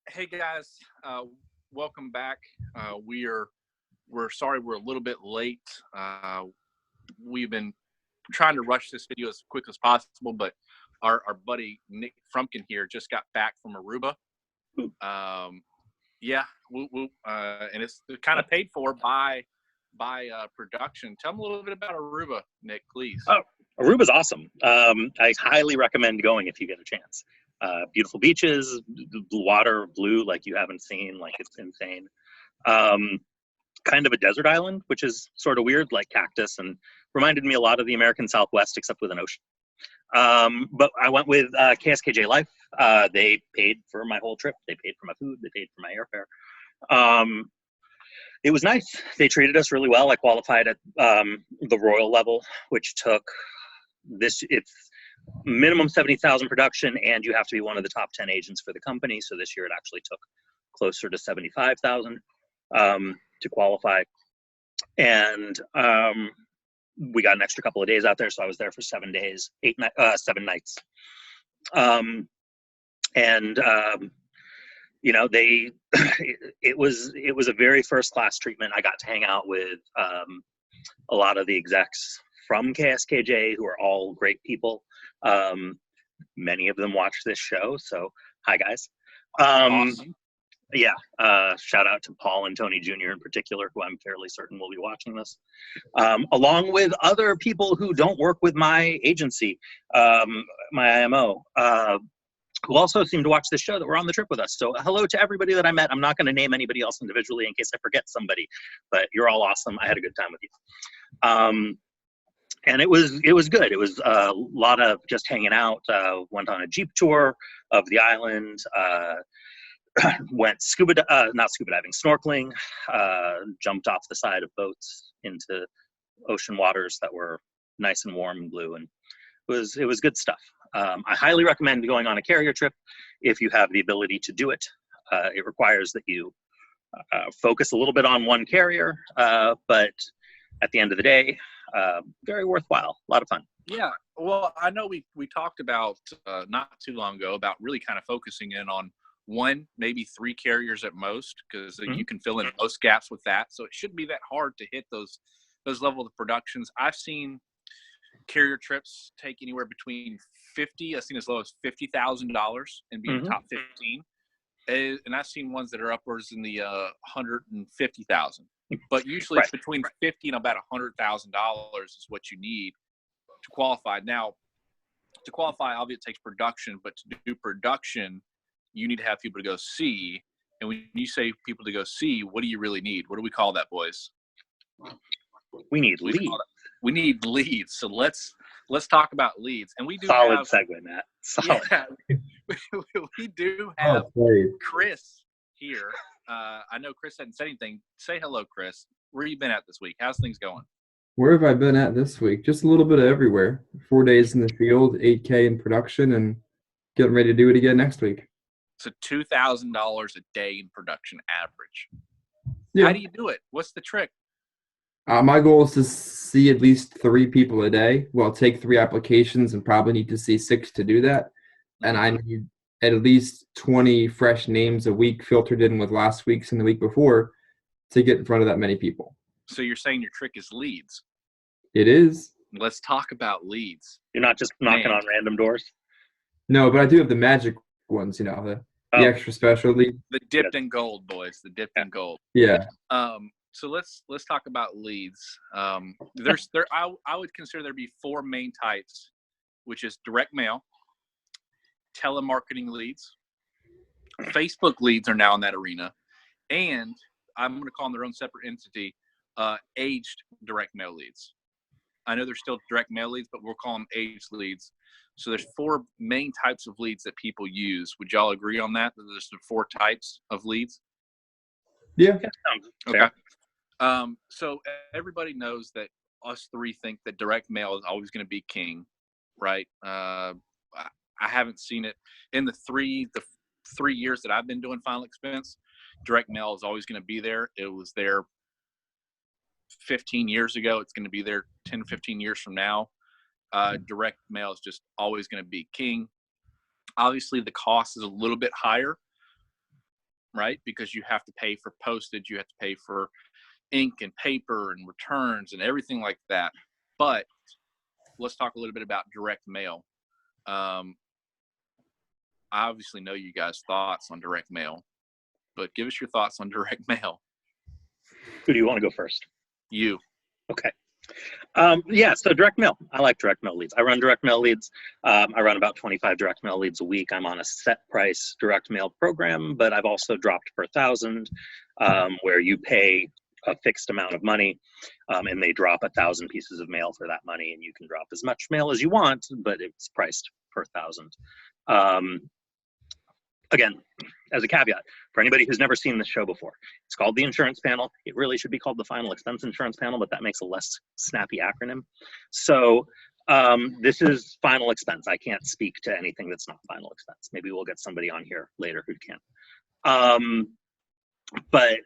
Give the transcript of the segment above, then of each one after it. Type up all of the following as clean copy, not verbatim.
Hey guys, welcome back. We're sorry we're a little bit late. We've been trying to rush this video as quick as possible, but our buddy Nick Frumpkin here just got back from Aruba. Yeah, and it's kind of paid for by production. Tell them a little bit about Aruba, Nick, please. Oh, Aruba's awesome. I highly recommend going if you get a chance. Beautiful beaches, water blue like you haven't seen, like it's insane. Kind of a desert island, which is sort of weird, like cactus, and reminded me a lot of the American Southwest, except with an ocean. But I went with KSKJ Life. They paid for my whole trip. They paid for my food. They paid for my airfare. It was nice. They treated us really well. I qualified at the Royal level, which took it's minimum 70,000 production, and you have to be one of the top 10 agents for the company. So this year it actually took closer to 75,000 to qualify. And we got an extra couple of days out there. So I was there for 7 days, 7 nights. You know, it was a very first class treatment. I got to hang out with a lot of the execs from KSKJ, who are all great people. Many of them watch this show, so hi guys. Awesome. Yeah, shout out to Paul and Tony Jr. in particular, who I'm fairly certain will be watching this, along with other people who don't work with my agency, my IMO, who also seem to watch this show that were on the trip with us. So hello to everybody that I met. I'm not going to name anybody else individually in case I forget somebody, but you're all awesome. I had a good time with you. And it was good. It was a lot of just hanging out. Went on a Jeep tour of the island. Went not scuba diving, snorkeling. Jumped off the side of boats into ocean waters that were nice and warm and blue, and it was good stuff. I highly recommend going on a carrier trip if you have the ability to do it. It requires that you focus a little bit on one carrier, but at the end of the day, very worthwhile. A lot of fun. Yeah, well, I know we talked about not too long ago about really kind of focusing in on one, maybe 3 carriers at most, because you can fill in most gaps with that. So it shouldn't be that hard to hit those level of productions. I've seen carrier trips take anywhere between I've seen as low as $50,000 and be in the top 15. And I've seen ones that are upwards in the 150,000. But usually it's between 50 and about $100,000 is what you need to qualify. Now, to qualify, obviously it takes production, but to do production, you need to have people to go see. And when you say people to go see, what do you really need? What do we call that, boys? We need leads. We need leads. So let's talk about leads. And we do solid have segue, Matt. Solid. Yeah, we do have Chris here. I know Chris hadn't said anything. Say hello, Chris. Where you been at this week? How's things going? Where have I been at this week? Just a little bit of everywhere. 4 days in the field, 8K in production, and getting ready to do it again next week. So $2,000 a day in production average. Yeah. How do you do it? What's the trick? My goal is to see at least 3 people a day. Well, take 3 applications and probably need to see 6 to do that. And I need at least 20 fresh names a week filtered in with last week's and the week before to get in front of that many people. So you're saying your trick is leads? It is. Let's talk about leads. You're not just knocking on random doors? No, but I do have the magic ones, the extra special lead. The dipped in gold, boys. The dipped in gold. Yeah. So let's talk about leads. I would consider there to be 4 main types, which is direct mail, telemarketing leads, Facebook leads are now in that arena, and I'm going to call them their own separate entity, aged direct mail leads. I know they're still direct mail leads, but we'll call them aged leads. So there's 4 main types of leads that people use. Would y'all agree on that? There's 4 types of leads? Yeah. Okay. So everybody knows that us 3 think that direct mail is always going to be king, right? I haven't seen it in the 3 years that I've been doing Final Expense. Direct mail is always going to be there. It was there 15 years ago. It's going to be there 10, 15 years from now. Direct mail is just always going to be king. Obviously, the cost is a little bit higher, right? Because you have to pay for postage, you have to pay for ink and paper and returns and everything like that. But let's talk a little bit about direct mail. I obviously know you guys' thoughts on direct mail, but give us your thoughts on direct mail. Who do you want to go first? You. Okay. Yeah, so direct mail. I like direct mail leads. I run direct mail leads. I run about 25 direct mail leads a week. I'm on a set price direct mail program, but I've also dropped per thousand, where you pay a fixed amount of money, and they drop 1,000 pieces of mail for that money, and you can drop as much mail as you want, but it's priced per thousand. Again, as a caveat, for anybody who's never seen this show before, it's called the Insurance Panel. It really should be called the Final Expense Insurance Panel, but that makes a less snappy acronym. So this is final expense. I can't speak to anything that's not final expense. Maybe we'll get somebody on here later who can. But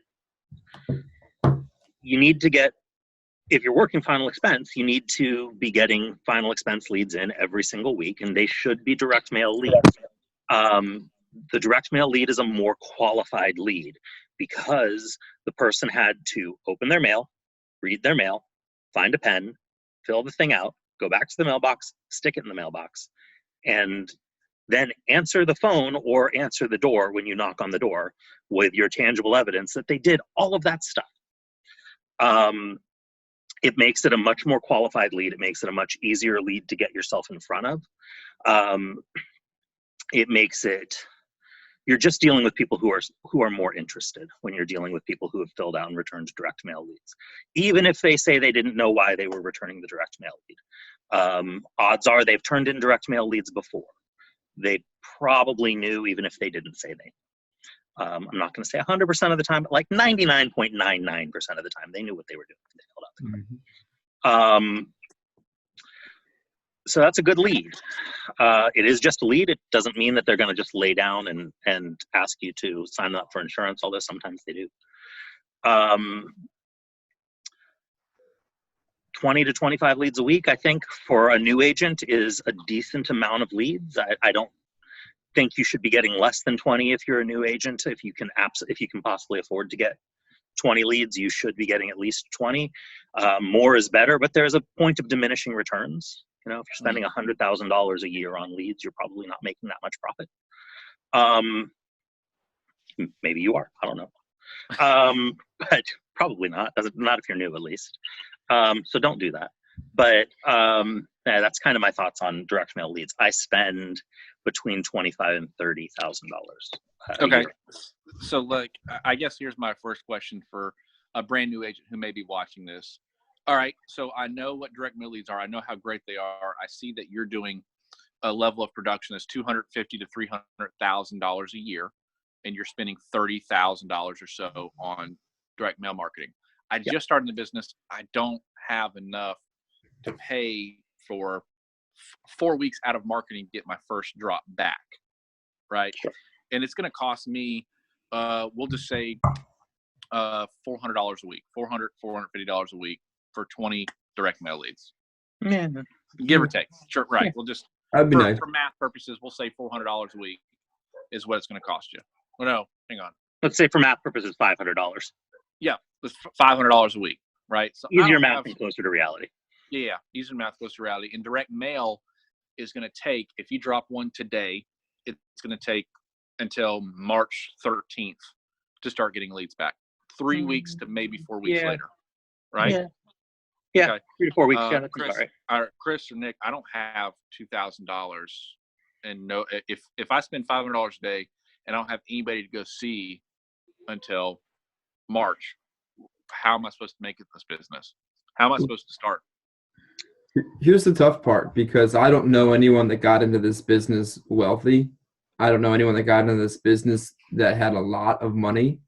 you need to get, if you're working final expense, you need to be getting final expense leads in every single week, and they should be direct mail leads. The direct mail lead is a more qualified lead because the person had to open their mail, read their mail, find a pen, fill the thing out, go back to the mailbox, stick it in the mailbox, and then answer the phone or answer the door when you knock on the door with your tangible evidence that they did all of that stuff. It makes it a much more qualified lead. It makes it a much easier lead to get yourself in front of. It makes it, you're just dealing with people who are more interested when you're dealing with people who have filled out and returned direct mail leads. Even if they say they didn't know why they were returning the direct mail lead. Odds are they've turned in direct mail leads before. They probably knew, even if they didn't say they knew. I'm not going to say 100% of the time, but like 99.99% of the time, they knew what they were doing when they filled out the card. Mm-hmm. So that's a good lead. It is just a lead. It doesn't mean that they're going to just lay down and ask you to sign up for insurance, although sometimes they do. 20 to 25 leads a week, I think, for a new agent is a decent amount of leads. I don't think you should be getting less than 20 if you're a new agent. If you can possibly afford to get 20 leads, you should be getting at least 20. More is better, but there's a point of diminishing returns. You know, if you're spending $100,000 a year on leads, you're probably not making that much profit. Maybe you are, I don't know. But probably not, not if you're new at least. So don't do that. But yeah, that's kind of my thoughts on direct mail leads. I spend between $25,000 and $30,000. Okay. So like, I guess here's my first question for a brand new agent who may be watching this. All right. So I know what direct mail leads are. I know how great they are. I see that you're doing a level of production that's $250,000 to $300,000 a year, and you're spending $30,000 or so on direct mail marketing. I just started in the business. I don't have enough to pay for 4 weeks out of marketing to get my first drop back, right? Sure. And it's going to cost me, we'll just say $400 a week, $450 a week for 20 direct mail leads. Yeah. Give or take. Sure, right. Yeah. We'll just, That'd be nice. for math purposes, we'll say $400 a week is what it's going to cost you. Well, no, hang on. Let's say for math purposes, $500. Yeah, it's $500 a week, right? So Easier math and closer to reality. Yeah, easier math, closer to reality. And direct mail is going to take, if you drop one today, it's going to take until March 13th to start getting leads back. 3 weeks to maybe 4 weeks later, right? Yeah, Okay. 3 to 4 weeks. Yeah, that's Chris, all right. Chris or Nick, I don't have $2,000, and no, if I spend $500 a day and I don't have anybody to go see until March, how am I supposed to make it this business? How am I supposed to start? Here's the tough part, because I don't know anyone that got into this business wealthy. I don't know anyone that got into this business that had a lot of money.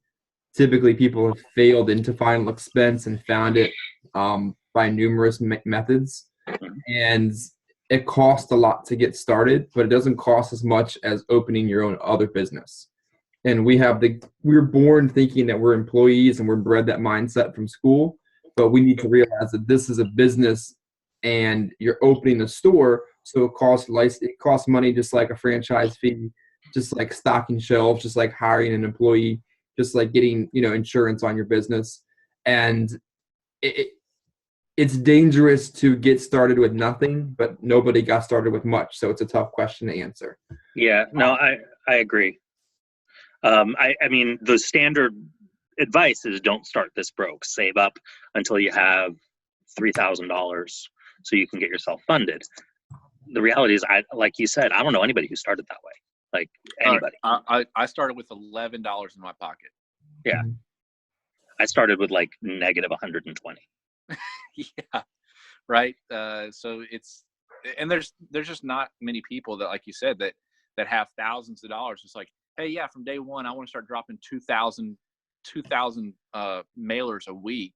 Typically, people have failed into final expense and found it by numerous methods. And it costs a lot to get started, but it doesn't cost as much as opening your own other business. And we're born thinking that we're employees and we're bred that mindset from school, but we need to realize that this is a business and you're opening a store. So it costs money, just like a franchise fee, just like stocking shelves, just like hiring an employee. just like getting, insurance on your business. And it's dangerous to get started with nothing, but nobody got started with much. So it's a tough question to answer. Yeah, no, I agree. I mean, the standard advice is don't start this broke. Save up until you have $3,000 so you can get yourself funded. The reality is, like you said, I don't know anybody who started that way. Like anybody. I started with $11 in my pocket. Yeah. I started with like negative 120. Yeah. Right. So there's just not many people that, like you said, that have thousands of dollars. It's like, hey, yeah, from day one, I want to start dropping 2,000 mailers a week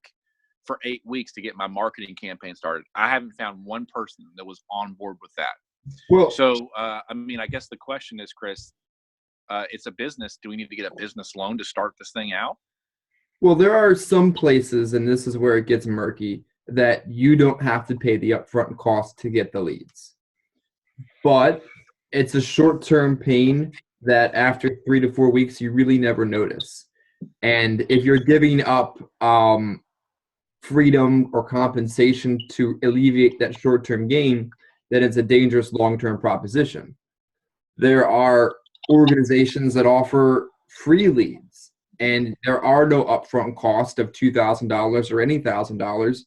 for 8 weeks to get my marketing campaign started. I haven't found one person that was on board with that. Well, so, I mean, I guess the question is, Chris, it's a business. Do we need to get a business loan to start this thing out? Well, there are some places, and this is where it gets murky, that you don't have to pay the upfront cost to get the leads. But it's a short-term pain that after 3 to 4 weeks, you really never notice. And if you're giving up freedom or compensation to alleviate that short-term gain, then it's a dangerous long-term proposition. There are organizations that offer free leads, and there are no upfront cost of $2,000 or any $1,000.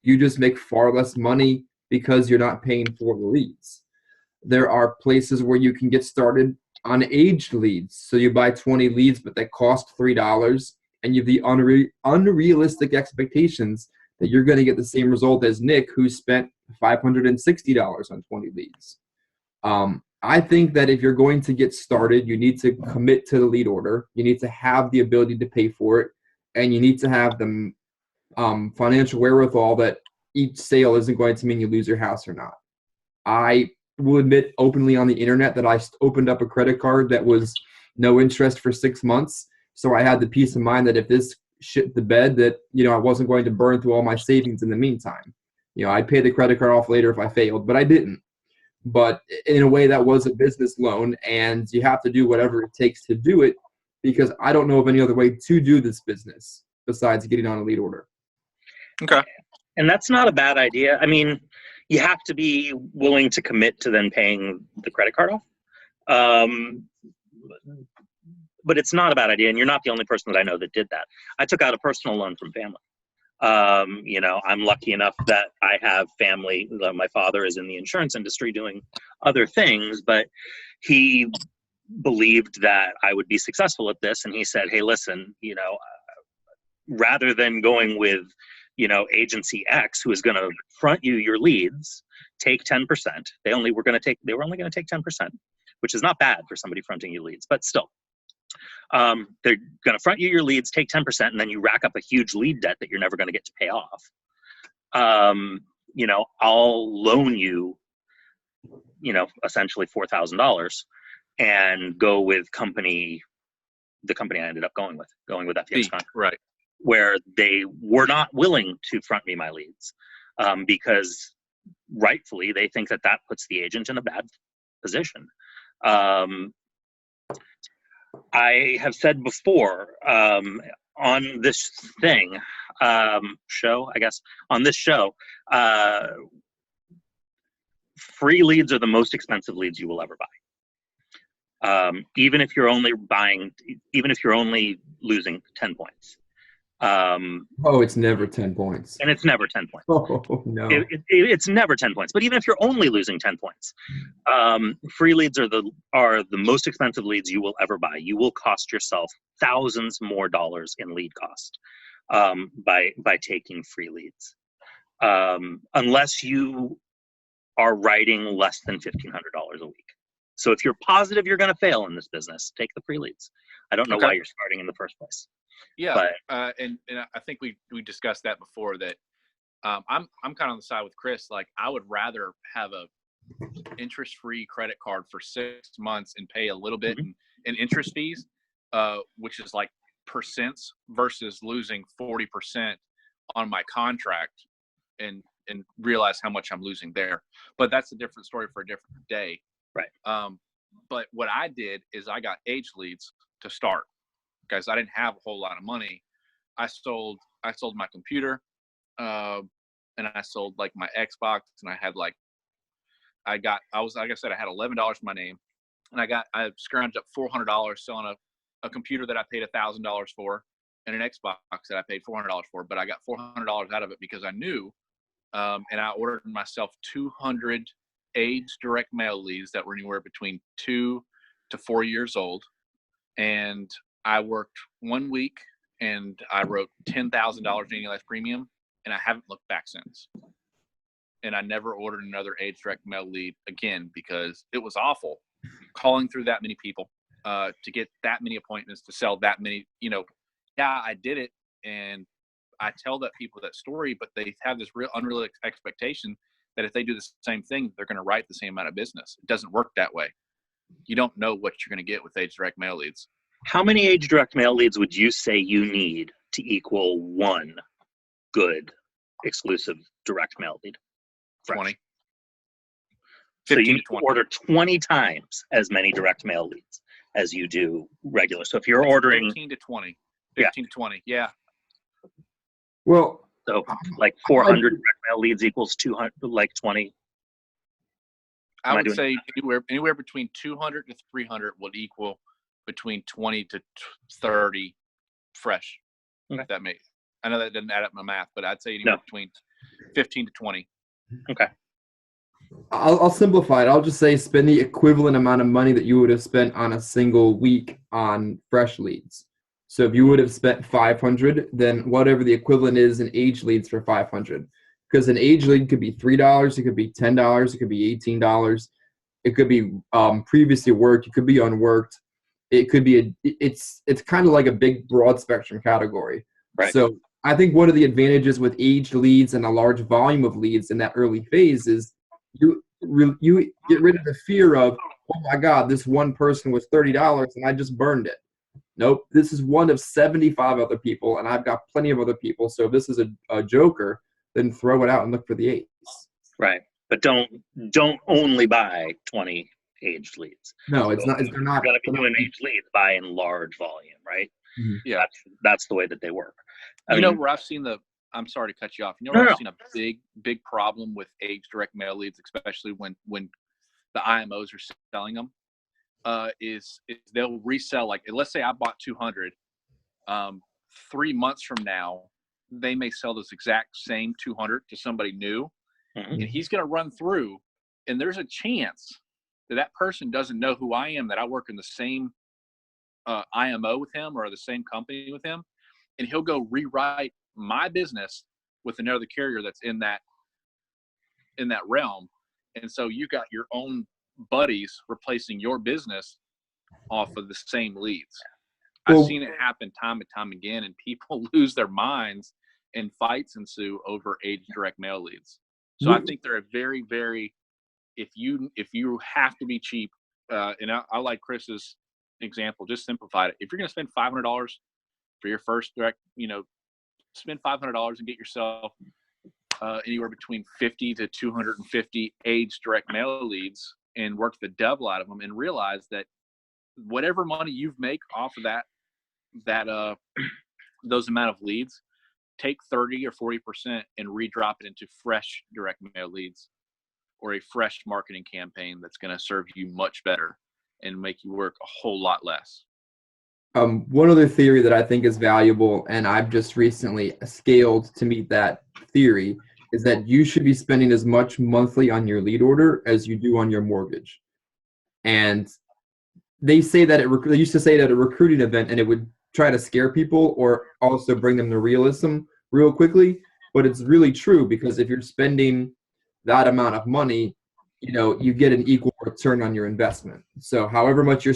You just make far less money because you're not paying for the leads. There are places where you can get started on aged leads. So you buy 20 leads, but they cost $3, and you have the unrealistic expectations that you're going to get the same result as Nick, who spent $560 on 20 leads. I think that if you're going to get started, you need to commit to the lead order. You need to have the ability to pay for it, and you need to have the financial wherewithal that each sale isn't going to mean you lose your house or not. I will admit openly on the internet that I opened up a credit card that was no interest for 6 months. So I had the peace of mind that if this shit the bed, that, I wasn't going to burn through all my savings in the meantime. I'd pay the credit card off later if I failed, but I didn't. But in a way, that was a business loan, and you have to do whatever it takes to do it, because I don't know of any other way to do this business besides getting on a lead order. Okay. And that's not a bad idea. I mean, you have to be willing to commit to then paying the credit card off. But it's not a bad idea, and you're not the only person that I know that did that. I took out a personal loan from family. I'm lucky enough that I have family. My father is in the insurance industry doing other things, but he believed that I would be successful at this. And he said, hey, listen, rather than going with, agency X, who is going to front you your leads, take 10%. They were only going to take 10%, which is not bad for somebody fronting you leads, but still. They're going to front you your leads, take 10%, and then you rack up a huge lead debt that you're never going to get to pay off. I'll loan you, essentially $4,000 and go with the company I ended up going with FTX, right, where they were not willing to front me my leads because rightfully they think that puts the agent in a bad position. I have said before on this show, free leads are the most expensive leads you will ever buy. Even if you're only losing 10 points. It's never 10 points. And it's never 10 points. Oh, no. It's never 10 points. But even if you're only losing 10 points, free leads are the most expensive leads you will ever buy. You will cost yourself thousands more dollars in lead cost by taking free leads. Unless you are writing less than $1,500 a week. So if you're positive you're going to fail in this business, take the free leads. I don't know why you're starting in the first place. Yeah, and I think we discussed that before, that I'm kind of on the side with Chris. Like, I would rather have a interest-free credit card for 6 months and pay a little bit in interest fees, which is like percents, versus losing 40% on my contract and realize how much I'm losing there. But that's a different story for a different day. Right. But what I did is I got age leads to start. guys, I didn't have a whole lot of money. I sold my computer, and I sold like my Xbox, and I had like, I was, like I said, I had $11 for my name, and I scrounged up $400 selling a computer that I paid $1,000 for, and an Xbox that I paid $400 for, but I got $400 out of it because I knew, and I ordered myself 200 AIDS direct mail leads that were anywhere between 2 to 4 years old, and I worked 1 week, and I wrote $10,000 annualized premium, and I haven't looked back since. And I never ordered another AIDS direct mail lead again because it was awful calling through that many people to get that many appointments, to sell that many, yeah, I did it. And I tell that people that story, but they have this real unrealistic expectation that if they do the same thing, they're going to write the same amount of business. It doesn't work that way. You don't know what you're going to get with AIDS direct mail leads. How many AIDS direct mail leads would you say you need to equal one good exclusive direct mail lead? 20. So you need to order 20 times as many direct mail leads as you do regular. So if you're ordering 15 to 20, 15 to 20, yeah. Well, so like 400 direct mail leads equals 200, like 20. I would say anywhere between 200 to 300 would equal between 20 to 30 fresh. Okay. If that makes, I know that doesn't add up my math, but I'd say anywhere between 15 to 20. Okay. I'll simplify it. I'll just say spend the equivalent amount of money that you would have spent on a single week on fresh leads. So if you would have spent 500, then whatever the equivalent is in age leads for 500. Because an age lead could be $3, it could be $10, it could be $18, it could be previously worked, it could be unworked, it could be it's kind of like a big broad spectrum category. Right. So I think one of the advantages with aged leads and a large volume of leads in that early phase is you get rid of the fear of, oh my God, this one person was $30 and I just burned it. Nope, this is one of 75 other people, and I've got plenty of other people. So if this is a joker, then throw it out and look for the ace. Right, but don't only buy 20 aged leads. No, it's not. They're not. You're going to be doing aged leads, buy in large volume, right? Mm-hmm. Yeah, that's the way that they work. Where I've seen I'm sorry to cut you off. I've seen a big problem with age direct mail leads, especially when the IMOs are selling them, is they'll resell, like, let's say I bought 200, 3 months from now, they may sell this exact same 200 to somebody new, and he's going to run through, and there's a chance that person doesn't know who I am, that I work in the same IMO with him or the same company with him, and he'll go rewrite my business with another carrier that's in that realm. And so you got your own buddies replacing your business off of the same leads. I've seen it happen time and time again, and people lose their minds and fights ensue over age direct mail leads. So I think they're a very, very, if you have to be cheap, and I like Chris's example, just simplified it. If you're going to spend $500 for your first direct, spend $500 and get yourself anywhere between 50 to 250 age direct mail leads, and work the devil out of them, and realize that whatever money you've make off of those amount of leads, take 30 or 40% and redrop it into fresh direct mail leads, or a fresh marketing campaign that's going to serve you much better and make you work a whole lot less. One other theory that I think is valuable, and I've just recently scaled to meet that theory, is that you should be spending as much monthly on your lead order as you do on your mortgage. And they say that they used to say that at a recruiting event, and it would try to scare people or also bring them to realism real quickly. But it's really true, because if you're spending that amount of money, you get an equal return on your investment. So however much you're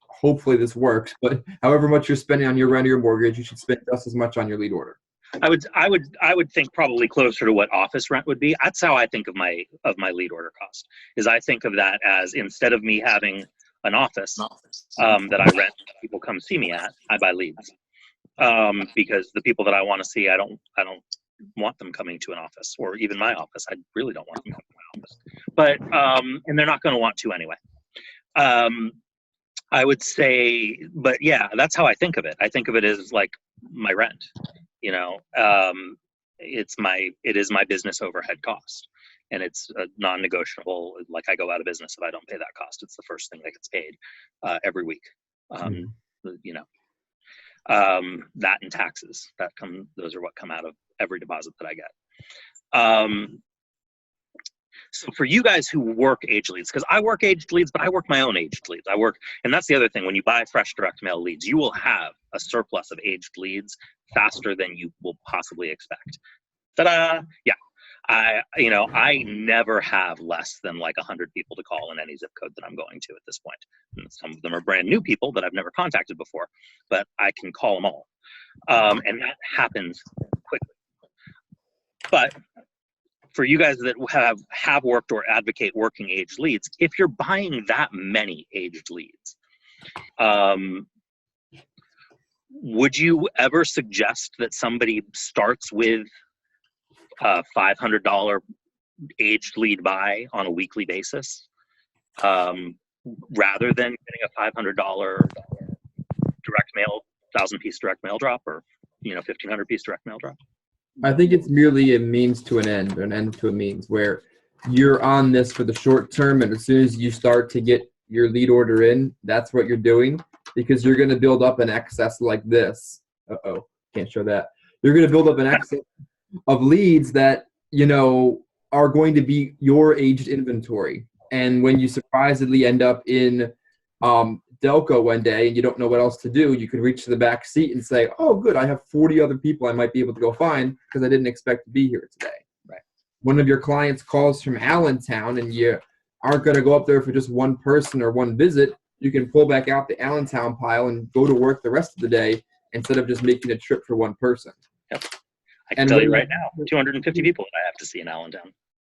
hopefully this works, but however much you're spending on your rent or your mortgage, you should spend just as much on your lead order. I would think probably closer to what office rent would be. That's how I think of my lead order cost. Is I think of that as, instead of me having an office that I rent, people come see me at, I buy leads, because the people that I want to see, I don't want them coming to an office, or even my office. I really don't want them coming to my office, but and they're not going to want to anyway. I would say, but yeah, that's how I think of it. I think of it as like my rent, you know. It is my business overhead cost, and it's a non-negotiable. Like, I go out of business if I don't pay that cost. It's the first thing that gets paid every week. You know, that and taxes those are what come out of every deposit that I get. So for you guys who work aged leads, because I work aged leads, but I work my own aged leads. And that's the other thing. When you buy fresh direct mail leads, you will have a surplus of aged leads faster than you will possibly expect. Ta-da! Yeah. I never have less than like 100 people to call in any zip code that I'm going to at this point. And some of them are brand new people that I've never contacted before, but I can call them all. And that happens quickly. But for you guys that have worked or advocate working aged leads, if you're buying that many aged leads, would you ever suggest that somebody starts with a $500 aged lead buy on a weekly basis, rather than getting a $500 direct mail, 1,000-piece direct mail drop, or 1,500-piece direct mail drop? I think it's merely a means to an end, or an end to a means, where you're on this for the short term, and as soon as you start to get your lead order in, that's what you're doing, because you're going to build up an excess like this. Uh-oh, can't show that. You're going to build up an excess of leads that, are going to be your aged inventory. And when you surprisingly end up in Delco one day and you don't know what else to do, you can reach to the back seat and say, oh, good, I have 40 other people I might be able to go find because I didn't expect to be here today. Right. One of your clients calls from Allentown and you aren't going to go up there for just one person or one visit. You can pull back out the Allentown pile and go to work the rest of the day instead of just making a trip for one person. Yep. I can tell you right now, 250 people that I have to see in Allentown.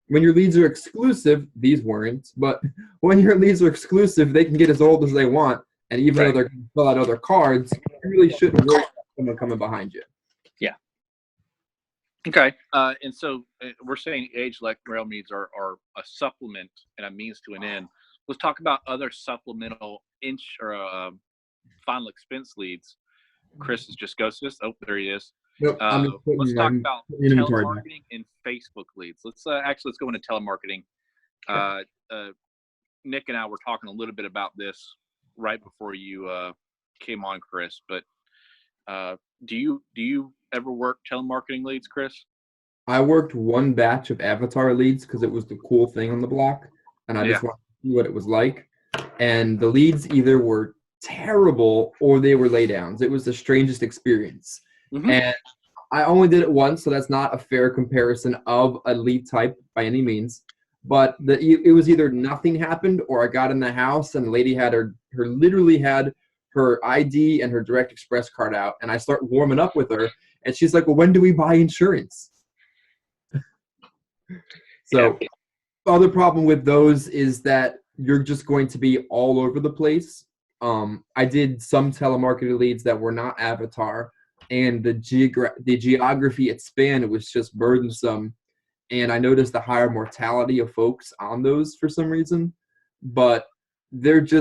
When your leads are exclusive, these weren't, but when your leads are exclusive, they can get as old as they want. And even though they're going to fill out other cards, you really shouldn't worry about someone coming behind you. Yeah. Okay. And so we're saying aged rail leads are a supplement and a means to an end. Let's talk about other supplemental final expense leads. Chris has just ghosted us. Oh, there he is. Nope, let's talk about telemarketing and Facebook leads. Let's go into telemarketing. Nick and I were talking a little bit about this right before you came on, Chris. But do you ever work telemarketing leads, Chris? I worked one batch of avatar leads because it was the cool thing on the block, and I just wanted to see what it was like. And the leads either were terrible or they were laydowns. It was the strangest experience. Mm-hmm. And I only did it once, so that's not a fair comparison of a lead type by any means. But it was either nothing happened or I got in the house and the lady had literally had her ID and her Direct Express card out, and I start warming up with her, and she's like, well, when do we buy insurance? So other problem with those is that you're just going to be all over the place. I did some telemarketing leads that were not avatar, and the geography it spanned was just burdensome. And I noticed the higher mortality of folks on those for some reason. But there's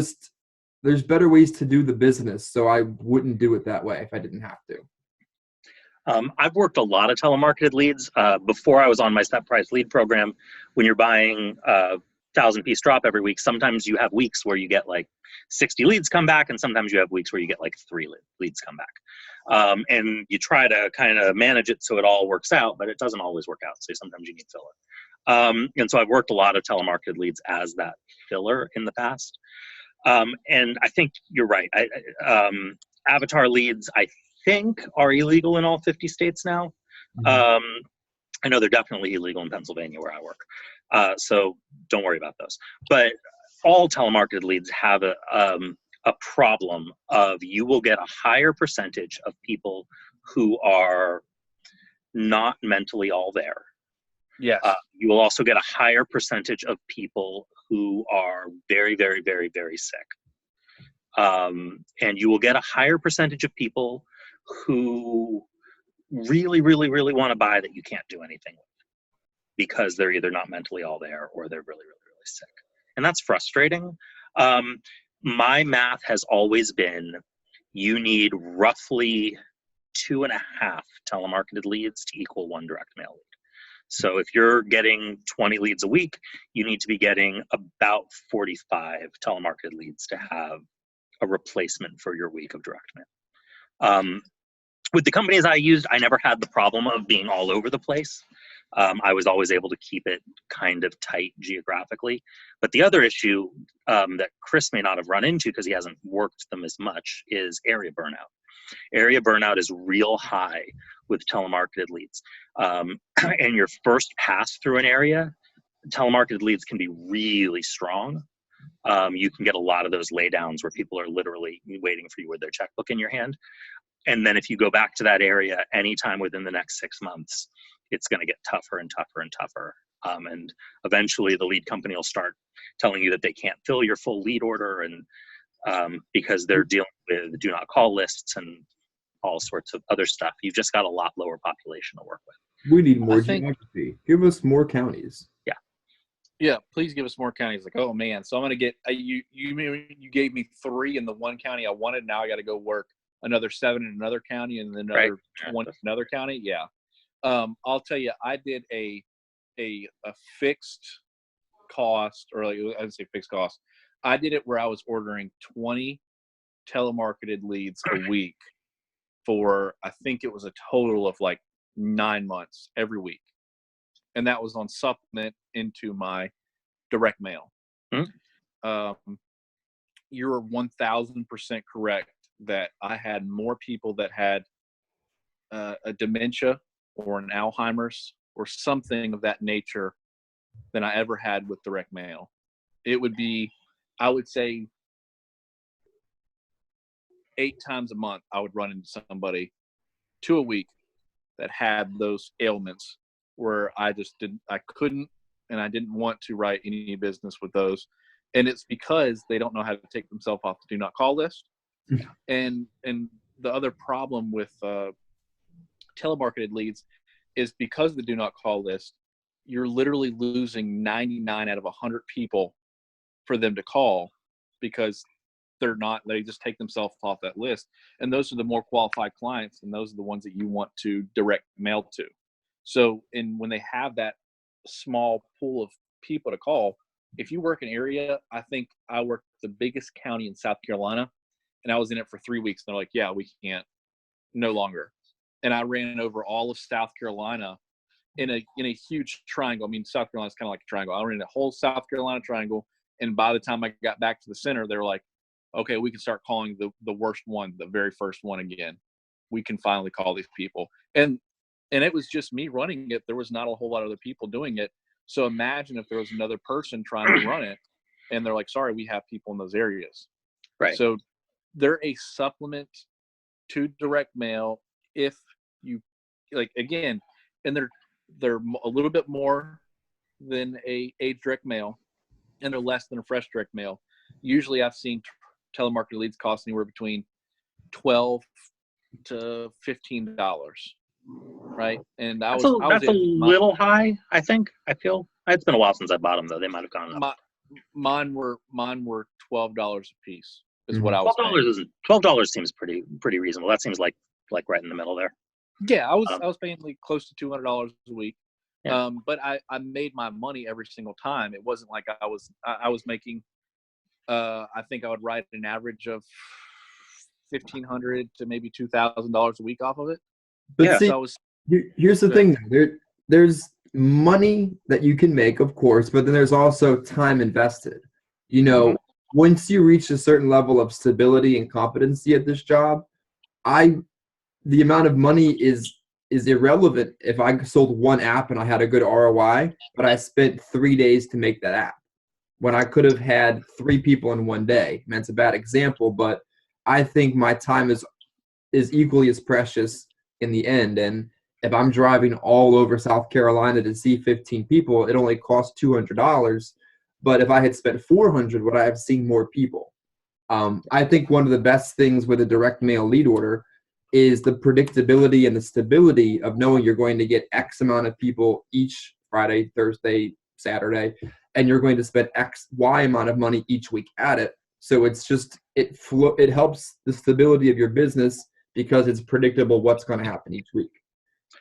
better ways to do the business, so I wouldn't do it that way if I didn't have to. I've worked a lot of telemarketed leads. Before I was on my step price lead program, when you're buying 1,000-piece drop every week, sometimes you have weeks where you get like 60 leads come back, and sometimes you have weeks where you get like 3 leads come back. And you try to kind of manage it so it all works out, but it doesn't always work out. So sometimes you need filler. And so I've worked a lot of telemarketed leads as that filler in the past. And I think you're right. Avatar leads, I think, are illegal in all 50 states now. Mm-hmm. I know they're definitely illegal in Pennsylvania where I work. So don't worry about those. But all telemarketed leads have a problem of you will get a higher percentage of people who are not mentally all there. Yes. You will also get a higher percentage of people who are very, very, very, very sick. And you will get a higher percentage of people who really, really, really want to buy that you can't do anything with because they're either not mentally all there or they're really, really, really sick. And that's frustrating. My math has always been you need roughly 2.5 telemarketed leads to equal 1 direct mail lead. So if you're getting 20 leads a week, you need to be getting about 45 telemarketed leads to have a replacement for your week of direct mail. With the companies I used, I never had the problem of being all over the place. I was always able to keep it kind of tight geographically. But the other issue that Chris may not have run into because he hasn't worked them as much is area burnout. Area burnout is real high with telemarketed leads. And your first pass through an area, telemarketed leads can be really strong. You can get a lot of those laydowns where people are literally waiting for you with their checkbook in your hand. And then if you go back to that area anytime within the next 6 months, it's going to get tougher and tougher and tougher. And eventually the lead company will start telling you that they can't fill your full lead order, and because they're dealing with do not call lists and all sorts of other stuff. You've just got a lot lower population to work with. We need more geography. Give us more counties. Yeah, please give us more counties. Like, oh man, so I'm gonna get you gave me 3 in the one county I wanted. Now I got to go work another 7 in another county and then another 20 in another county. Yeah, I'll tell you, I did a fixed cost, or like, I would say fixed cost. I did it where I was ordering 20 telemarketed leads a week for, I think it was a total of like 9 months every week. And that was on supplement into my direct mail. You're 1,000% correct that I had more people that had a dementia or an Alzheimer's or something of that nature than I ever had with direct mail. It would be, I would say, 8 times a month I would run into somebody, 2 a week, that had those ailments where I couldn't and I didn't want to write any business with those. And it's because they don't know how to take themselves off the do not call list. And the other problem with telemarketed leads is because of the do not call list, you're literally losing 99 out of 100 people for them to call because they just take themselves off that list. And those are the more qualified clients, and those are the ones that you want to direct mail to. So, when they have that small pool of people to call, if you work an area, I think I worked the biggest county in South Carolina, and I was in it for 3 weeks. And they're like, yeah, we can't, no longer. And I ran over all of South Carolina in a huge triangle. I mean, South Carolina is kind of like a triangle. I ran the whole South Carolina triangle. And by the time I got back to the center, they were like, okay, we can start calling the worst one, the very first one again. We can finally call these people. And it was just me running it. There was not a whole lot of other people doing it. So imagine if there was another person trying to run it and they're like, sorry, we have people in those areas. Right. So they're a supplement to direct mail if you like, again, and they're a little bit more than a direct mail, and they're less than a fresh direct mail. Usually I've seen telemarketer leads cost anywhere between $12 to $15. Right. And that's a little high, I think. I feel it's been a while since I bought them, though. They might have gone up. Mine were $12 a piece is what I was paying. $12 seems pretty reasonable. That seems like right in the middle there. Yeah, I was paying like close to $200 a week. Yeah. But I made my money every single time. It wasn't like I was making I think I would write an average of $1,500 to maybe $2,000 a week off of it. But yeah, see, so here's the thing. There's money that you can make, of course, but then there's also time invested. You know, once you reach a certain level of stability and competency at this job, the amount of money is irrelevant if I sold one app and I had a good ROI, but I spent 3 days to make that app when I could have had 3 people in one day. I mean, it's a bad example, but I think my time is equally as precious in the end. And if I'm driving all over South Carolina to see 15 people, it only costs $200. But if I had spent $400, would I have seen more people? I think one of the best things with a direct mail lead order is the predictability and the stability of knowing you're going to get X amount of people each Friday, Thursday, Saturday, and you're going to spend Y amount of money each week at it. So it's just it helps the stability of your business because it's predictable what's going to happen each week.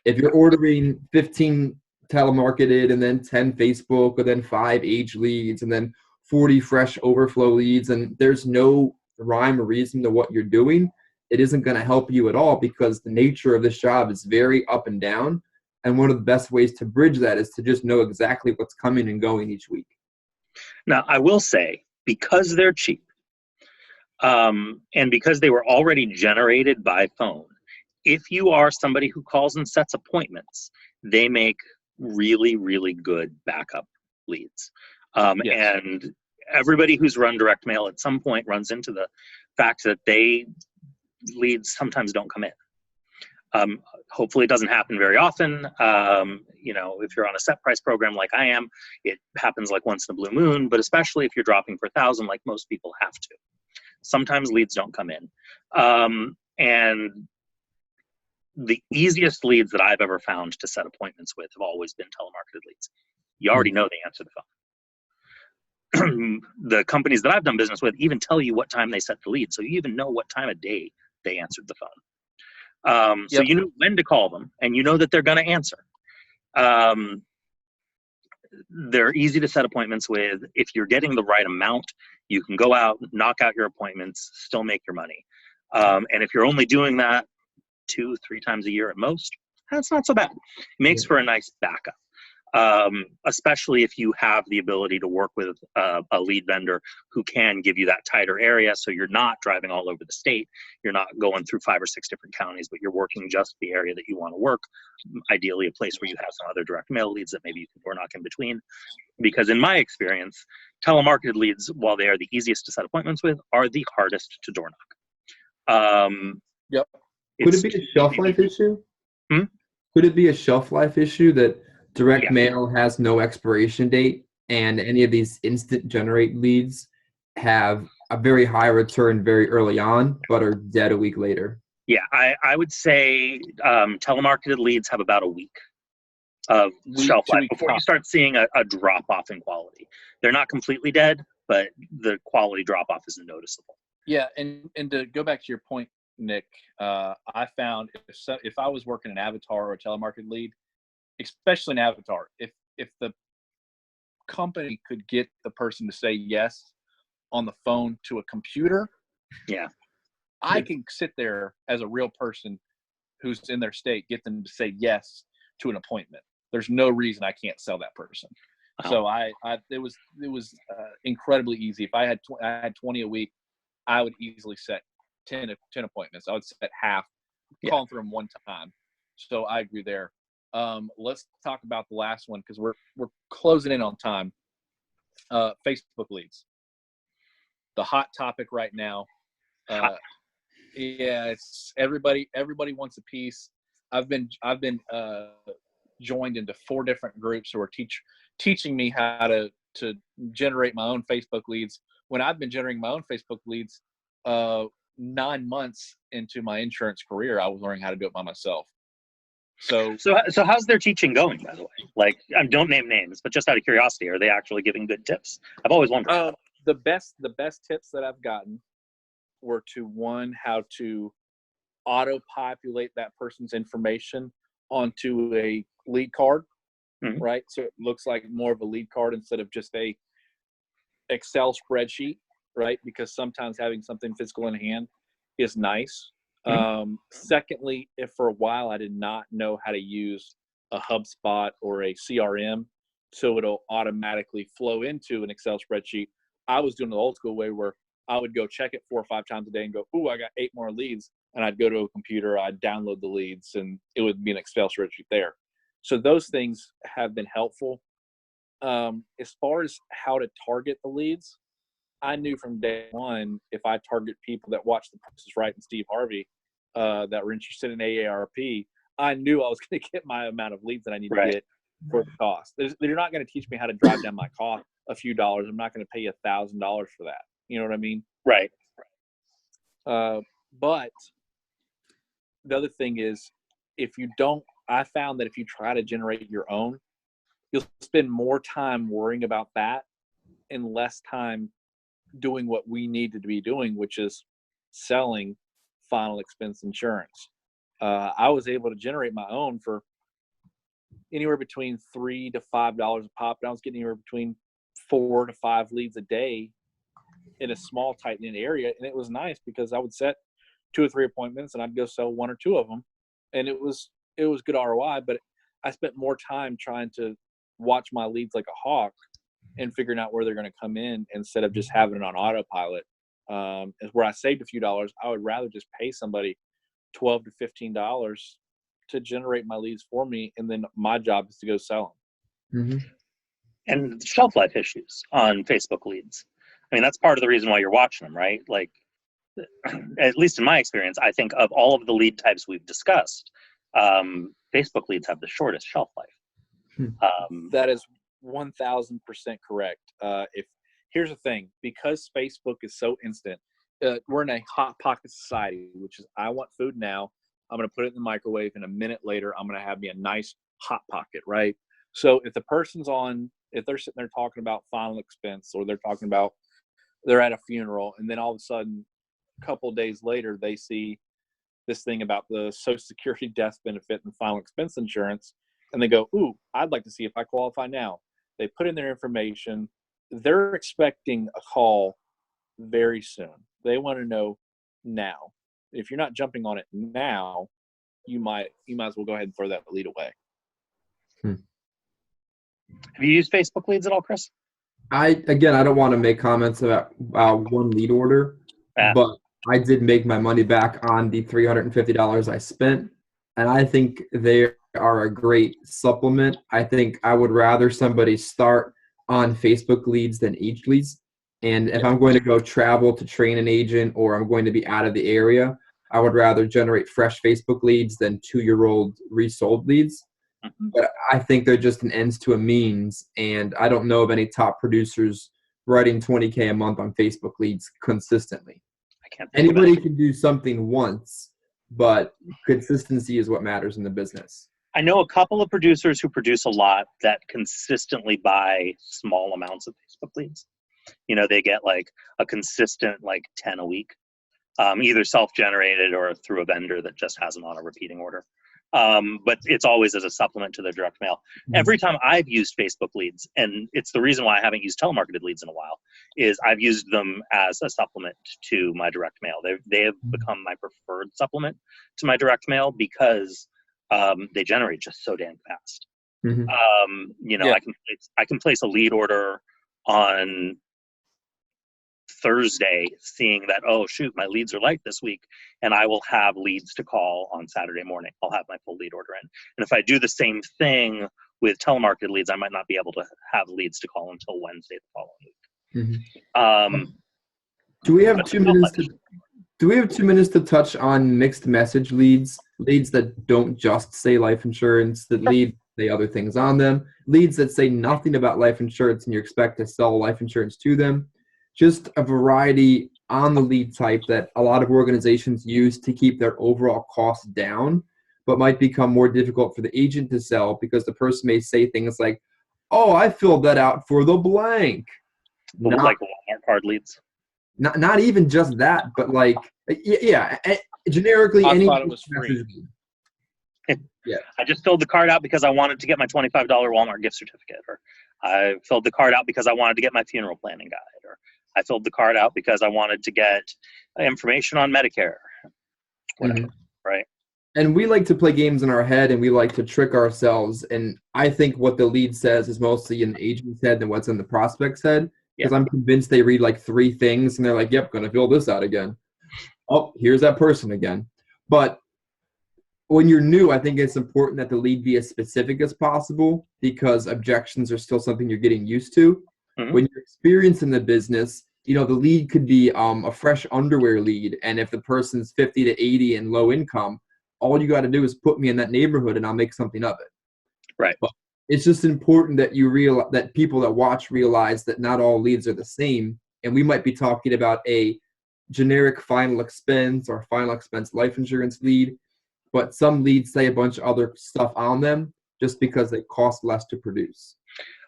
If you're ordering 15 telemarketed and then 10 Facebook, or then 5 age leads and then 40 fresh overflow leads, and there's no rhyme or reason to what you're doing, it isn't going to help you at all, because the nature of this job is very up and down. And one of the best ways to bridge that is to just know exactly what's coming and going each week. Now, I will say, because they're cheap, and because they were already generated by phone, if you are somebody who calls and sets appointments, they make really, really good backup leads. Yes. And everybody who's run direct mail at some point runs into the fact that leads sometimes don't come in. Hopefully it doesn't happen very often. If you're on a set price program like I am, it happens like once in a blue moon, but especially if you're dropping per thousand like most people have to. Sometimes leads don't come in. And the easiest leads that I've ever found to set appointments with have always been telemarketed leads. You already know they answer the phone. The companies that I've done business with even tell you what time they set the lead, so you even know what time of day they answered the phone. So you know when to call them, and you know that they're going to answer. They're easy to set appointments with. If you're getting the right amount, you can go out, knock out your appointments, still make your money. And if you're only doing that 2-3 times a year at most, that's not so bad. It makes for a nice backup. Especially if you have the ability to work with a lead vendor who can give you that tighter area, so you're not driving all over the state, you're not going through 5 or 6 different counties, but you're working just the area that you want to work, ideally a place where you have some other direct mail leads that maybe you can door knock in between. Because in my experience, telemarketed leads, while they are the easiest to set appointments with, are the hardest to door knock. Could it be a shelf life issue? Could it be a shelf life issue that direct mail has no expiration date, and any of these instant generate leads have a very high return very early on, but are dead a week later? Yeah, I would say telemarketed leads have about a week of shelf life before you start seeing a drop off in quality. They're not completely dead, but the quality drop off is noticeable. Yeah, and to go back to your point, Nick, I found if I was working an avatar or a telemarketed lead, especially an avatar, if the company could get the person to say yes on the phone to a computer, I can sit there as a real person who's in their state, get them to say yes to an appointment. There's no reason I can't sell that person. So it was incredibly easy. If I had 20 a week, I would easily set 10 appointments. I would set half, calling through them one time. So I agree there. Let's talk about the last one, because we're closing in on time. Facebook leads, the hot topic right now. It's everybody wants a piece. I've been joined into 4 different groups who are teaching me how to generate my own Facebook leads, when I've been generating my own Facebook leads 9 months into my insurance career. I was learning how to do it by myself. So how's their teaching going, by the way? Like, don't name names, but just out of curiosity, are they actually giving good tips? I've always wondered. The best tips that I've gotten were how to auto-populate that person's information onto a lead card, right? So it looks like more of a lead card instead of just a Excel spreadsheet, right? Because sometimes having something physical in hand is nice. Secondly, if for a while I did not know how to use a HubSpot or a CRM, so it'll automatically flow into an Excel spreadsheet, I was doing the old school way where I would go check it 4 or 5 times a day and go, "Ooh, I got 8 more leads." And I'd go to a computer, I'd download the leads, and it would be an Excel spreadsheet there. So those things have been helpful. As far as how to target the leads, I knew from day one, if I target people that watch The Price is Right and Steve Harvey, that were interested in AARP, I knew I was going to get my amount of leads that I need to get for the cost. They're not going to teach me how to drive down my cost a few dollars. I'm not going to pay you $1,000 for that. You know what I mean? Right. But the other thing is, I found that if you try to generate your own, you'll spend more time worrying about that and less time doing what we needed to be doing, which is selling final expense insurance. I was able to generate my own for anywhere between $3 to $5 a pop. And I was getting anywhere between 4 to 5 leads a day in a small, tight-knit area. And it was nice because I would set 2 or 3 appointments and I'd go sell 1 or 2 of them. And it was good ROI, but I spent more time trying to watch my leads like a hawk and figuring out where they're going to come in instead of just having it on autopilot. Is where I saved a few dollars. I would rather just pay somebody $12 to $15 to generate my leads for me, and then my job is to go sell them. Mm-hmm. And shelf life issues on Facebook leads. I mean, that's part of the reason why you're watching them, right? Like, at least in my experience, I think of all of the lead types we've discussed, Facebook leads have the shortest shelf life. That is 1,000% correct. Here's the thing, because Facebook is so instant, we're in a hot pocket society, which is I want food now. I'm going to put it in the microwave, and a minute later, I'm going to have me a nice hot pocket, right? So if the person's if they're sitting there talking about final expense, or they're at a funeral, and then all of a sudden, a couple of days later, they see this thing about the Social Security death benefit and final expense insurance, and they go, ooh, I'd like to see if I qualify now. They put in their information. They're expecting a call very soon. They want to know now. If you're not jumping on it now, you might as well go ahead and throw that lead away. Have you used Facebook leads at all, Chris? I don't want to make comments about one lead order, but I did make my money back on the $350 I spent, and I think they are a great supplement. I think I would rather somebody start on Facebook leads than age leads. And if I'm going to go travel to train an agent, or I'm going to be out of the area, I would rather generate fresh Facebook leads than 2-year-old resold leads. Mm-hmm. But I think they're just an ends to a means. And I don't know of any top producers writing $20K a month on Facebook leads consistently. Anybody can do something once, but consistency is what matters in the business. I know a couple of producers who produce a lot that consistently buy small amounts of Facebook leads. You know, they get like a consistent 10 a week, either self-generated or through a vendor that just has them on a repeating order. But it's always as a supplement to their direct mail. Mm-hmm. Every time I've used Facebook leads, and it's the reason why I haven't used telemarketed leads in a while, is I've used them as a supplement to my direct mail. They have become my preferred supplement to my direct mail because they generate just so damn fast. Mm-hmm. I can place a lead order on Thursday, seeing that, oh shoot, my leads are light this week, and I will have leads to call on Saturday morning. I'll have my full lead order in. And if I do the same thing with telemarketed leads, I might not be able to have leads to call until Wednesday the following week. Mm-hmm. Do we have 2 minutes? Do we have 2 minutes to touch on mixed message leads that don't just say life insurance, that lead say other things on them, leads that say nothing about life insurance and you expect to sell life insurance to them? Just a variety on the lead type that a lot of organizations use to keep their overall costs down, but might become more difficult for the agent to sell because the person may say things like, oh, I filled that out for the blank. Like Walmart card leads. Not even just that, but generically, I thought it was free. Yeah. I just filled the card out because I wanted to get my $25 Walmart gift certificate, or I filled the card out because I wanted to get my funeral planning guide, or I filled the card out because I wanted to get information on Medicare, whatever, mm-hmm. Right? And we like to play games in our head, and we like to trick ourselves. And I think what the lead says is mostly in the agent's head than what's in the prospect's head. Because I'm convinced they read 3 things, and they're like, yep, going to fill this out again. Oh, here's that person again. But when you're new, I think it's important that the lead be as specific as possible, because objections are still something you're getting used to. Mm-hmm. When you're experienced in the business, the lead could be a fresh underwear lead. And if the person's 50 to 80 and low income, all you got to do is put me in that neighborhood and I'll make something of it. Right. But it's just important that that people that watch realize that not all leads are the same. And we might be talking about a generic final expense or final expense life insurance lead, but some leads say a bunch of other stuff on them just because they cost less to produce.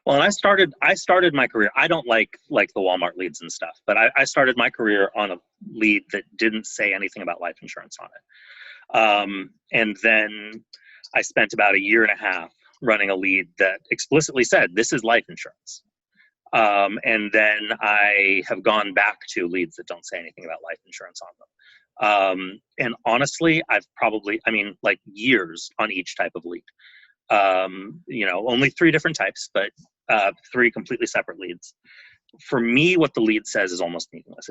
Well, and I started my career. I don't like the Walmart leads and stuff, but I started my career on a lead that didn't say anything about life insurance on it. And then I spent about a year and a half running a lead that explicitly said, this is life insurance. And then I have gone back to leads that don't say anything about life insurance on them. And honestly, like years on each type of lead. Only 3 different types, but 3 completely separate leads. For me, what the lead says is almost meaningless.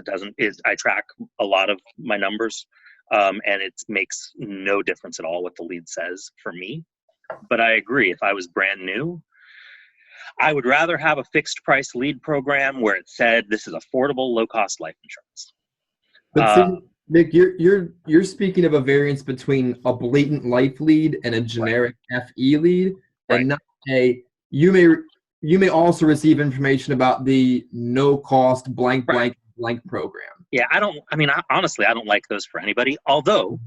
I track a lot of my numbers, and it makes no difference at all what the lead says for me. But I agree, if I was brand new, I would rather have a fixed price lead program where it said this is affordable, low cost life insurance. But see, Nick, you're speaking of a variance between a blatant life lead and a generic FE lead, and not you may also receive information about the no cost blank program. Yeah, honestly, I don't like those for anybody. Although,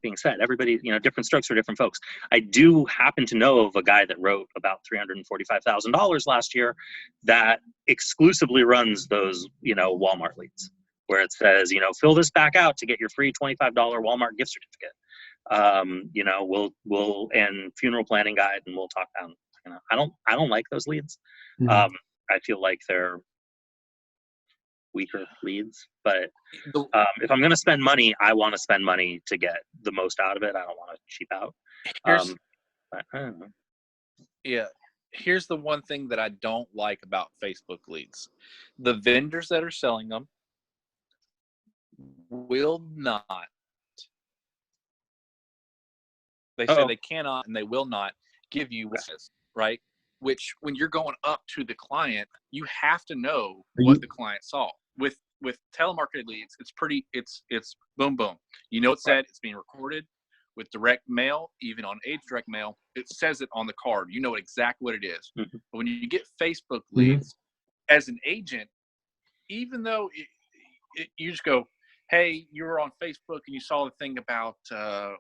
being said, everybody, different strokes for different folks. I do happen to know of a guy that wrote about $345,000 last year that exclusively runs those, Walmart leads, where it says, fill this back out to get your free $25 Walmart gift certificate. We'll and funeral planning guide, and we'll talk down. I don't like those leads. Mm-hmm. I feel like they're weaker leads, but if I'm going to spend money, I want to spend money to get the most out of it. I don't want to cheap out. But I don't know. Yeah. Here's the one thing that I don't like about Facebook leads. The vendors that are selling them will not. They say they cannot and they will not give you what it is, right? Which, when you're going up to the client, you have to know what the client saw. With telemarketed leads, it's boom boom. It said it's being recorded. With direct mail, even on age direct mail, it says it on the card. You know exactly what it is. Mm-hmm. But when you get Facebook leads, as an agent, even though you just go, hey, you were on Facebook and you saw the thing about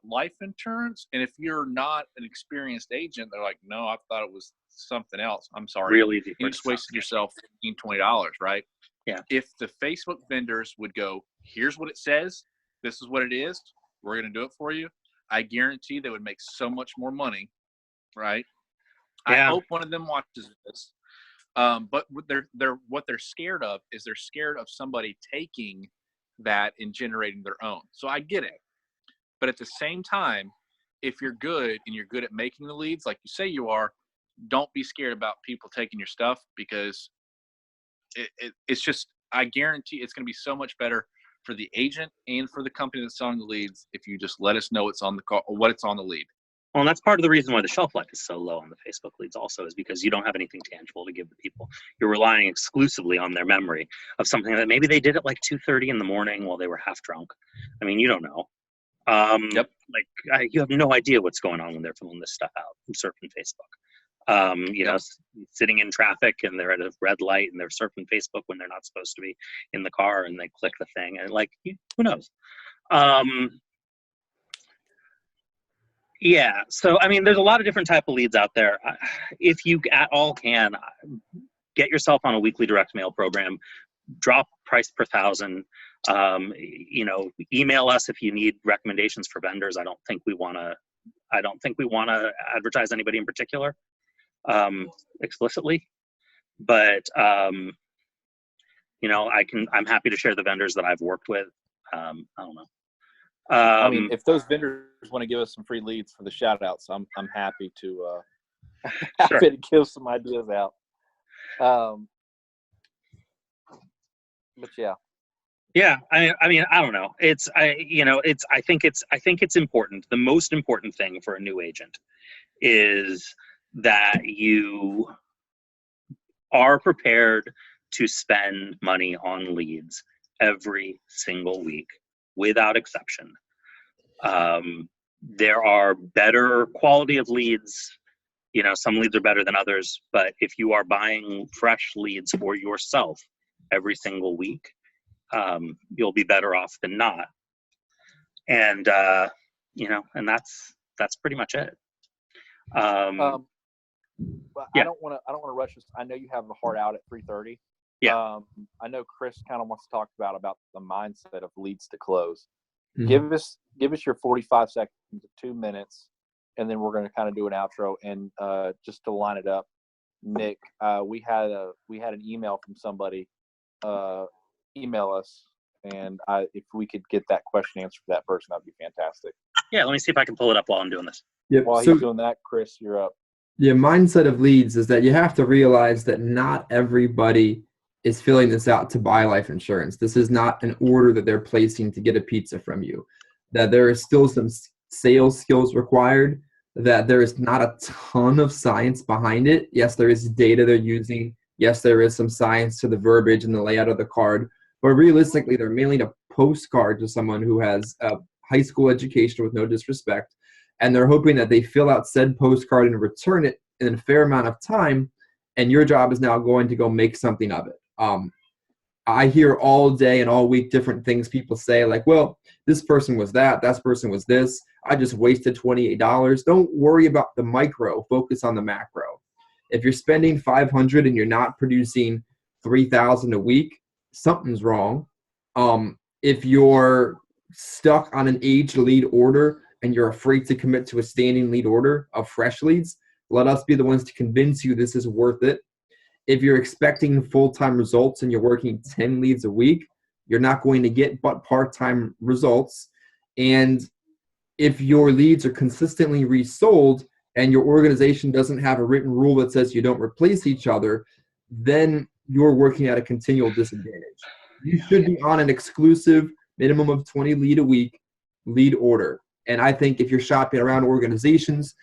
life insurance, and if you're not an experienced agent, they're like, no, I thought it was something else. I'm sorry. Real easy. You just wasted yourself $15, $20, right? Yeah. If the Facebook vendors would go, here's what it says, this is what it is, we're going to do it for you, I guarantee they would make so much more money, right? Yeah. I hope one of them watches this. But what they're scared of is they're scared of somebody taking that and generating their own. So I get it. But at the same time, if you're good and you're good at making the leads, like you say you are, don't be scared about people taking your stuff, because it's just, I guarantee it's going to be so much better for the agent and for the company that's selling the leads if you just let us know what's on the call or what it's on the lead. Well, and that's part of the reason why the shelf life is so low on the Facebook leads also, is because you don't have anything tangible to give the people. You're relying exclusively on their memory of something that maybe they did at like 2:30 in the morning while they were half drunk. I mean, you don't know. Yep. You have no idea what's going on when they're filling this stuff out from surfing Facebook. Sitting in traffic and they're at a red light and they're surfing Facebook when they're not supposed to be in the car, and they click the thing and who knows? Yeah. So, there's a lot of different type of leads out there. If you at all can, get yourself on a weekly direct mail program, drop price per 1,000. Email us if you need recommendations for vendors. I don't think we want to advertise anybody in particular, explicitly, but, I'm happy to share the vendors that I've worked with. I don't know. If those vendors want to give us some free leads for the shout outs, I'm happy to sure. give some ideas out. But yeah. Yeah, I don't know. I think it's important. The most important thing for a new agent is that you are prepared to spend money on leads every single week, without exception. There are better quality of leads. Some leads are better than others, but if you are buying fresh leads for yourself every single week, you'll be better off than not. And, and that's pretty much it. But Yeah. I don't want to rush this. I know you have a hard out at 3:30. Yeah. I know Chris kind of wants to talk about the mindset of leads to close. Mhm. Give us your 45 seconds to 2 minutes, and then we're going to kind of do an outro. And just to line it up, Nick, we had an email from somebody. Email us, and if we could get that question answered for that person, that'd be fantastic. Yeah, let me see if I can pull it up while I'm doing this. Yep. While So he's doing that, Chris, you're up. the mindset of leads is that you have to realize that not everybody is filling this out to buy life insurance. This is not an order that they're placing to get a pizza from you. That there is still some sales skills required, that there is not a ton of science behind it. Yes, there is data they're using. Yes, there is some science to the verbiage and the layout of the card. But realistically, they're mailing a postcard to someone who has a high school education, with no disrespect, and they're hoping that they fill out said postcard and return it in a fair amount of time, and your job is now going to go make something of it. I hear all day and all week different things people say, like, well, this person was that person was this, I just wasted $28. Don't worry about the micro, focus on the macro. If you're spending $500 and you're not producing $3,000 a week, something's wrong. If you're stuck on an aged lead order and you're afraid to commit to a standing lead order of fresh leads, let us be the ones to convince you this is worth it. If you're expecting full-time results and you're working 10 leads a week, you're not going to get but part-time results. And if your leads are consistently resold and your organization doesn't have a written rule that says you don't replace each other, then you're working at a continual disadvantage. You should be on an exclusive minimum of 20 lead a week lead order. And I think if you're shopping around organizations,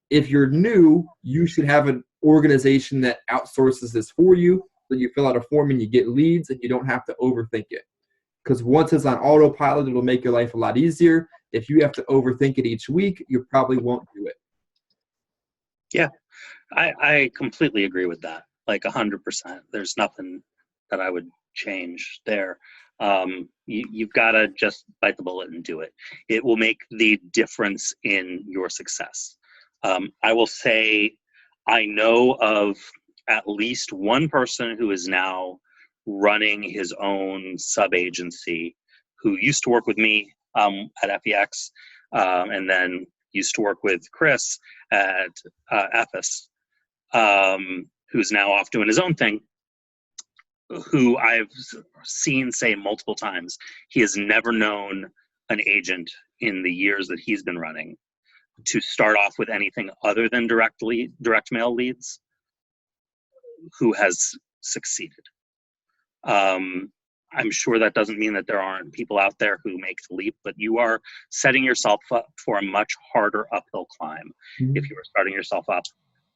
if you're new, you should have an organization that outsources this for you. So you fill out a form and you get leads and you don't have to overthink it. Because once it's on autopilot, it'll make your life a lot easier. If you have to overthink it each week, you probably won't do it. Yeah, I completely agree with that. Like 100%. There's nothing that I would change there. You've got to just bite the bullet and do it. It will make the difference in your success. I will say I know of at least one person who is now running his own sub-agency who used to work with me at FEX and then used to work with Chris at EFIS, who's now off doing his own thing, who I've seen say multiple times he has never known an agent in the years that he's been running to start off with anything other than direct mail leads who has succeeded. I'm sure that doesn't mean that there aren't people out there who make the leap, but you are setting yourself up for a much harder uphill climb if you are starting yourself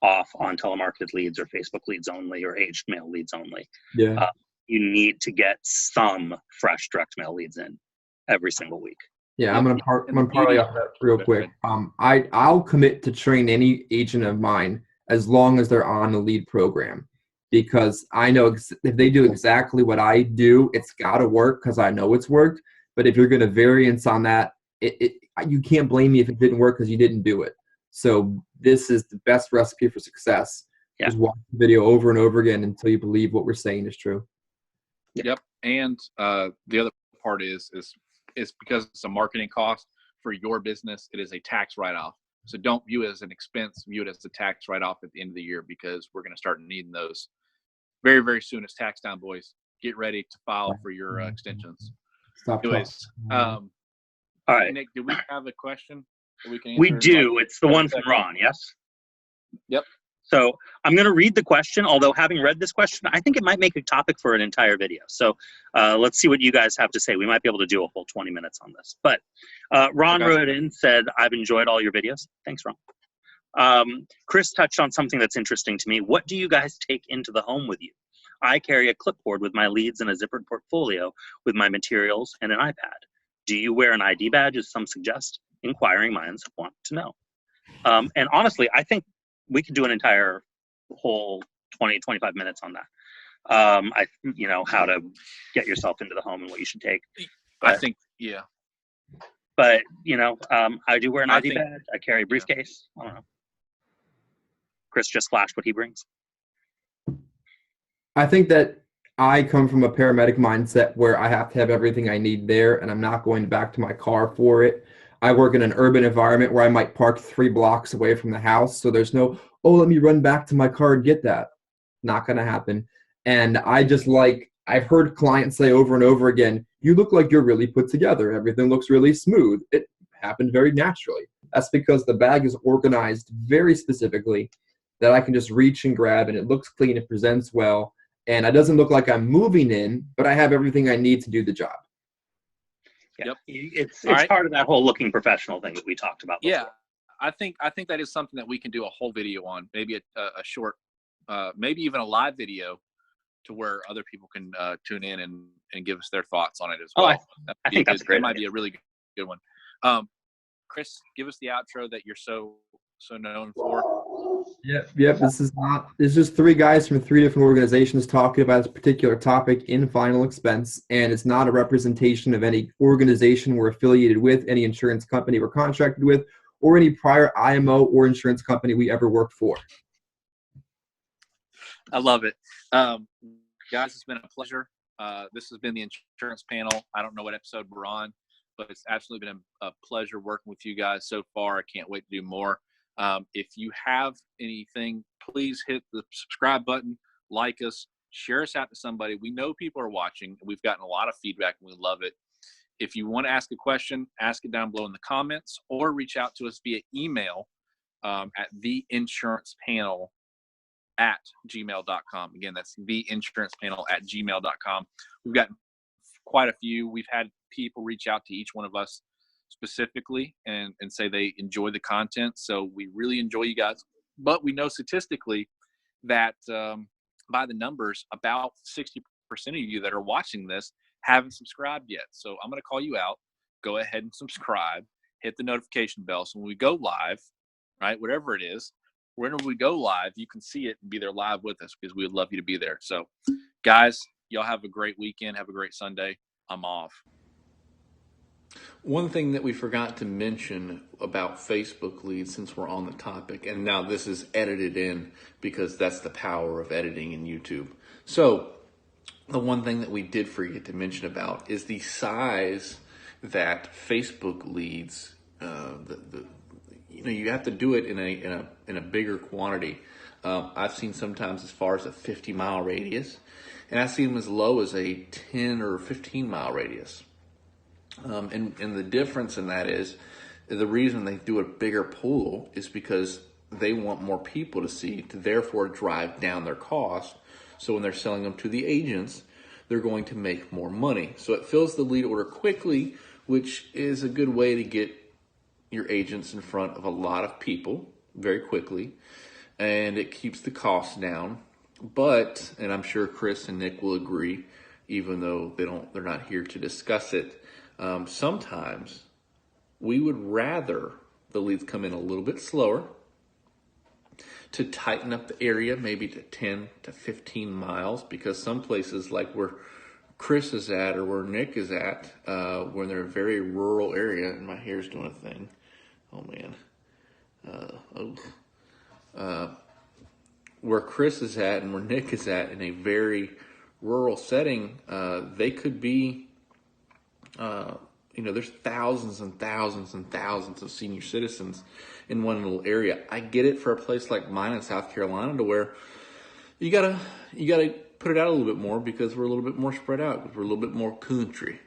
off on telemarketed leads or Facebook leads only or aged mail leads only. Yeah. You need to get some fresh direct mail leads in every single week. Yeah, I'm gonna parlay off that real quick. I'll commit to train any agent of mine as long as they're on the lead program, because I know if they do exactly what I do, it's got to work because I know it's worked. But if you're going to variance on that, you can't blame me if it didn't work because you didn't do it. So this is the best recipe for success. Yeah. Just watch the video over and over again until you believe what we're saying is true. Yep. And the other part is because it's a marketing cost for your business, it is a tax write-off. So don't view it as an expense, view it as a tax write-off at the end of the year, because we're going to start needing those very, very soon. It's tax time, boys. Get ready to file for your extensions. Anyways, all right. Nick, do we have a question that we can answer? We do. It's the one from Ron, yes? Yep. So I'm going to read the question, although having read this question, I think it might make a topic for an entire video. So let's see what you guys have to say. We might be able to do a full 20 minutes on this. But Ron wrote in, said, I've enjoyed all your videos. Thanks, Ron. Chris touched on something that's interesting to me. What do you guys take into the home with you? I carry a clipboard with my leads and a zippered portfolio with my materials and an iPad. Do you wear an ID badge, as some suggest? Inquiring minds want to know. And honestly, I think we could do an entire whole 20, 25 minutes on that. How to get yourself into the home and what you should take. But, I think, yeah. But, I do wear an ID badge. I carry a briefcase. I don't know. Chris just flashed what he brings? I think that I come from a paramedic mindset where I have to have everything I need there, and I'm not going back to my car for it. I work in an urban environment where I might park 3 blocks away from the house, so there's no, oh, let me run back to my car and get that. Not going to happen. And I've heard clients say over and over again, you look like you're really put together. Everything looks really smooth. It happened very naturally. That's because the bag is organized very specifically that I can just reach and grab, and it looks clean, it presents well, and it doesn't look like I'm moving in, but I have everything I need to do the job. Yeah. Yep. It's right. part of that whole looking professional thing that we talked about before. Yeah, I think that is something that we can do a whole video on, maybe a short, maybe even a live video, to where other people can tune in and give us their thoughts on it as well. I think that's great. That might be a really good one. Chris, give us the outro that you're so known for. Yep. This is just 3 guys from 3 different organizations talking about this particular topic in Final Expense, and it's not a representation of any organization we're affiliated with, any insurance company we're contracted with, or any prior IMO or insurance company we ever worked for. I love it. Guys, it's been a pleasure. This has been the insurance panel. I don't know what episode we're on, but it's absolutely been a pleasure working with you guys so far. I can't wait to do more. If you have anything, please hit the subscribe button, like us, share us out to somebody. We know people are watching. We've gotten a lot of feedback, and we love it. If you want to ask a question, ask it down below in the comments, or reach out to us via email at theinsurancepanel@gmail.com. Again, that's theinsurancepanel@gmail.com. We've gotten quite a few. We've had people reach out to each one of us specifically and say they enjoy the content. So we really enjoy you guys. But we know statistically that by the numbers, about 60% of you that are watching this haven't subscribed yet. So I'm going to call you out. Go ahead and subscribe. Hit the notification bell. So when we go live, right, whatever it is, whenever we go live, you can see it and be there live with us, because we would love you to be there. So, guys, y'all have a great weekend. Have a great Sunday. I'm off. One thing that we forgot to mention about Facebook leads, since we're on the topic, and now this is edited in because that's the power of editing in YouTube. So the one thing that we did forget to mention about is the size that Facebook leads, you have to do it in a bigger quantity. I've seen sometimes as far as a 50-mile radius, and I've seen them as low as a 10 or 15-mile radius. And the difference in that is, the reason they do a bigger pool is because they want more people to see, to therefore drive down their cost. So when they're selling them to the agents, they're going to make more money. So it fills the lead order quickly, which is a good way to get your agents in front of a lot of people very quickly, and it keeps the costs down. But, and I'm sure Chris and Nick will agree, even though they're not here to discuss it, sometimes we would rather the leads come in a little bit slower to tighten up the area, maybe to 10 to 15 miles, because some places like where Chris is at or where Nick is at, when they're a very rural area, and my hair's doing a thing. Oh man. Where Chris is at and where Nick is at in a very rural setting, they could be, there's thousands and thousands and thousands of senior citizens in one little area. I get it for a place like mine in South Carolina, to where you gotta put it out a little bit more, because we're a little bit more spread out, because we're a little bit more country.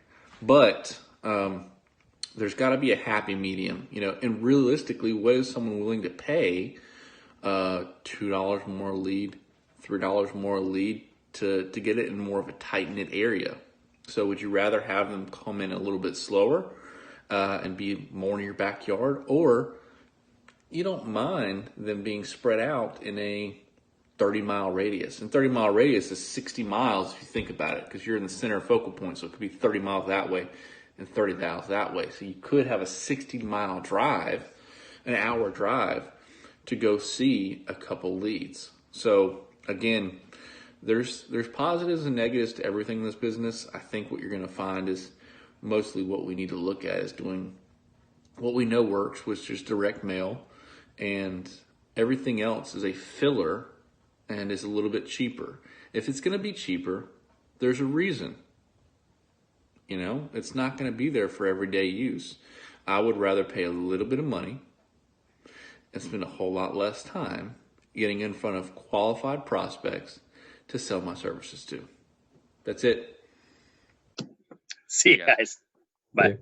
But there's got to be a happy medium, and realistically, what is someone willing to pay $2 more a lead, $3 more a lead to get it in more of a tight-knit area? So would you rather have them come in a little bit slower and be more in your backyard, or you don't mind them being spread out in a 30-mile radius? And 30-mile radius is 60 miles if you think about it, because you're in the center of focal point, so it could be 30 miles that way and 30 miles that way. So you could have a 60-mile drive, an hour drive, to go see a couple leads. So again, there's positives and negatives to everything in this business. I think what you're going to find is mostly what we need to look at is doing what we know works, which is direct mail and Everything else is a filler and is a little bit cheaper. If it's going to be cheaper, there's a reason. You know, it's not going to be there for everyday use. I would rather pay a little bit of money and spend a whole lot less time getting in front of qualified prospects to sell my services to. That's it. See you guys. Bye. Yeah.